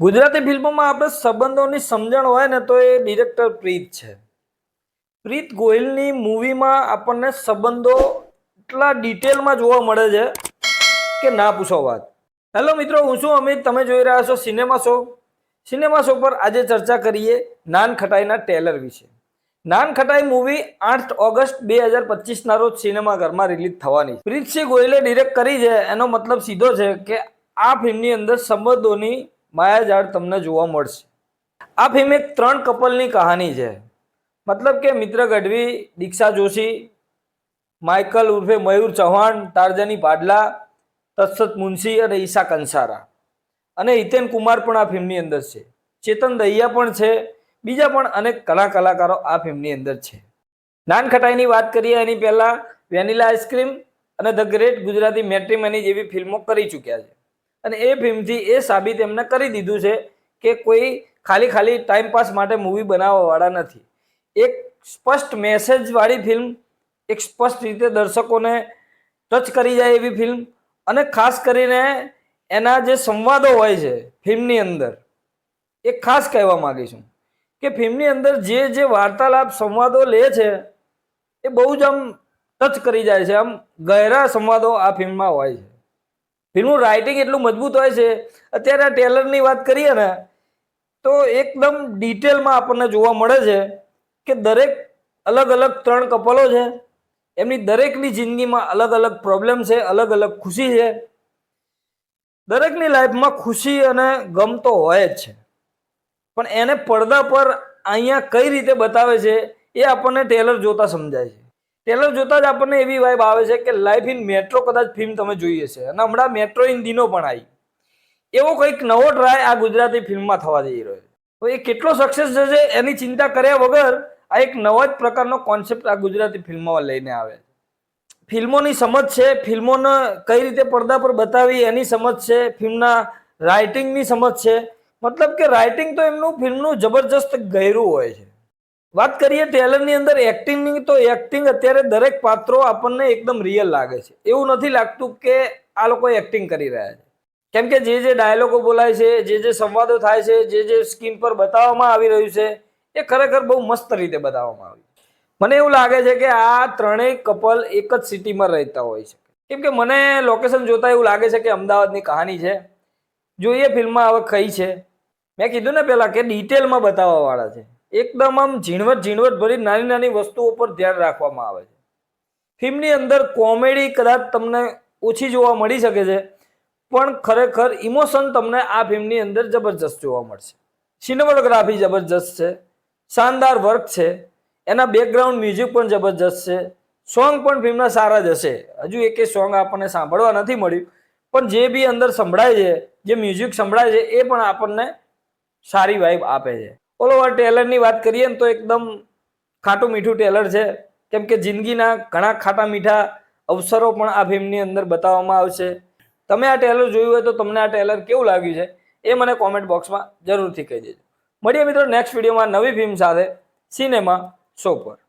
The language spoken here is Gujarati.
ગુજરાતી ફિલ્મોમાં આપણે સંબંધોની સમજણ હોય ને તો એ ડિરેક્ટર પ્રીત છે. પ્રીત ગોહિલની મૂવીમાં આપણને સંબંધો એટલા ડિટેલમાં જોવા મળે છે કે ના પૂછો વાત. હેલો મિત્રો, હું છું અમિત, તમે જોઈ રહ્યા છો સિનેમા શો. સિનેમા શો પર આજે ચર્ચા કરીએ નાન ખટાઈના ટ્રેલર વિશે. નાન ખટાઈ મૂવી 8 ઓગસ્ટ 2025 રોજ સિનેમાઘરમાં રિલીઝ થવાની. પ્રીતસિંહ ગોહિલે ડિરેક્ટ કરી છે. એનો મતલબ સીધો છે કે આ ફિલ્મની અંદર સંબંધોની માયાજાળ તમને જોવા મળશે. આ ફિલ્મ એક 3 કપલની કહાની છે. મતલબ કે મિત્ર ગઢવી, દીક્ષા જોશી, માઇકલ ઉર્ફે મયુર ચૌહાણ, તારજાની પાડલા, તત્સત મુનશી અને ઈશા કંસારા અને હિતેન કુમાર પણ આ ફિલ્મની અંદર છે. ચેતન દહિયા પણ છે. બીજા પણ અનેક કલાકારો આ ફિલ્મની અંદર છે. નાન ખટાઈની વાત કરીએ એની પહેલા વેનીલા આઈસ્ક્રીમ અને ધ ગ્રેટ ગુજરાતી મેટ્રીમની જેવી ફિલ્મો કરી ચૂક્યા છે. અને એ ફિલ્મથી એ સાબિત એમને કરી દીધું છે કે કોઈ ખાલી ટાઈમપાસ માટે મૂવી બનાવવાવાળા નથી. એક સ્પષ્ટ મેસેજવાળી ફિલ્મ, એક સ્પષ્ટ રીતે દર્શકોને ટચ કરી જાય એવી ફિલ્મ, અને ખાસ કરીને એના જે સંવાદો હોય છે ફિલ્મની અંદર, એ ખાસ કહેવા માંગીશું કે ફિલ્મની અંદર જે વાર્તાલાપ સંવાદો લે છે એ બહુ જ આમ ટચ કરી જાય છે. આમ ગહેરા સંવાદો આ ફિલ્મમાં હોય છે. ફિલ્મનું રાઇટિંગ એટલું મજબૂત હોય છે. અત્યારે આ ટ્રેલરની વાત કરીએ ને તો એકદમ ડિટેલમાં આપણને જોવા મળે છે કે દરેક અલગ 3 કપલો છે. એમની દરેકની જિંદગીમાં અલગ પ્રોબ્લેમ છે, અલગ ખુશી છે. દરેકની લાઈફમાં ખુશી અને ગમ તો હોય જ છે, પણ એને પડદા પર અહીંયા કઈ રીતે બતાવે છે એ આપણને ટ્રેલર જોતા સમજાય છે. ટ્રેલર જોતા જ આપણને એવી વાઇબ આવે છે કે લાઈફ ઇન મેટ્રો કદાચ ફિલ્મ તમે જોઈ હશે, અને હમણાં મેટ્રો ઇન દિનો પણ આવી. એવો કંઈક નવો ટ્રાય આ ગુજરાતી ફિલ્મમાં થવા જઈ રહ્યો છે. તો એ કેટલો સક્સેસ જશે એની ચિંતા કર્યા વગર આ એક નવા જ પ્રકારનો કોન્સેપ્ટ આ ગુજરાતી ફિલ્મમાં લઈને આવે છે. ફિલ્મોની સમજ છે, ફિલ્મોને કઈ રીતે પડદા પર બતાવી એની સમજ છે, ફિલ્મના રાઇટિંગની સમજ છે. મતલબ કે રાઇટિંગ તો એમનું ફિલ્મનું જબરજસ્ત ગહેરું હોય છે. વાત કરીએ ટ્રેલરની અંદર એક્ટિંગની, તો એક્ટિંગ અત્યારે દરેક પાત્રો આપણને એકદમ રિયલ લાગે છે. એવું નથી લાગતું કે આ લોકો એક્ટિંગ કરી રહ્યા છે. કેમ કે જે ડાયલોગો બોલાય છે, જે સંવાદો થાય છે, જે સ્ક્રીન પર બતાવવામાં આવી રહ્યું છે એ ખરેખર બહુ મસ્ત રીતે બતાવવામાં આવ્યું. મને એવું લાગે છે કે આ ત્રણેય કપલ એક જ સિટીમાં રહેતા હોય છે. કેમ કે મને લોકેશન જોતા એવું લાગે છે કે અમદાવાદની કહાની છે. જોઈએ ફિલ્મમાં હવે કઈ છે. મેં કીધું ને પહેલા કે ડિટેલમાં બતાવવા વાળા છે. એકદમ આમ ઝીણવટ ભરી નાની વસ્તુઓ પર ધ્યાન રાખવામાં આવે છે. ફિલ્મની અંદર કોમેડી કદાચ તમને ઓછી જોવા મળી શકે છે, પણ ખરેખર ઇમોશન તમને આ ફિલ્મની અંદર જબરજસ્ત જોવા મળશે. સિનેમેટોગ્રાફી જબરજસ્ત છે, શાનદાર વર્ક છે, એના બેકગ્રાઉન્ડ મ્યુઝિક પણ જબરજસ્ત છે. સોંગ પણ ફિલ્મના સારા જ હશે. હજુ એક સોંગ આપણને સાંભળવા નથી મળ્યું, પણ જે બી અંદર સંભળાય છે, જે મ્યુઝિક સંભળાય છે એ પણ આપણને સારી વાઇબ આપે છે. ઓલ ઓવર ટ્રેલરની વાત કરીએ ને તો એકદમ ખાટું મીઠું ટ્રેલર છે. કેમ કે જિંદગીના ઘણા ખાટા મીઠા અવસરો પણ આ ફિલ્મની અંદર બતાવવામાં આવશે. તમે આ ટ્રેલર જોયું હોય તો તમને આ ટ્રેલર કેવું લાગ્યું છે એ મને કોમેન્ટ બોક્સમાં જરૂરથી કહી દેજો. મળીએ મિત્રો નેક્સ્ટ વિડીયોમાં નવી ફિલ્મ સાથે સિનેમા શો પર.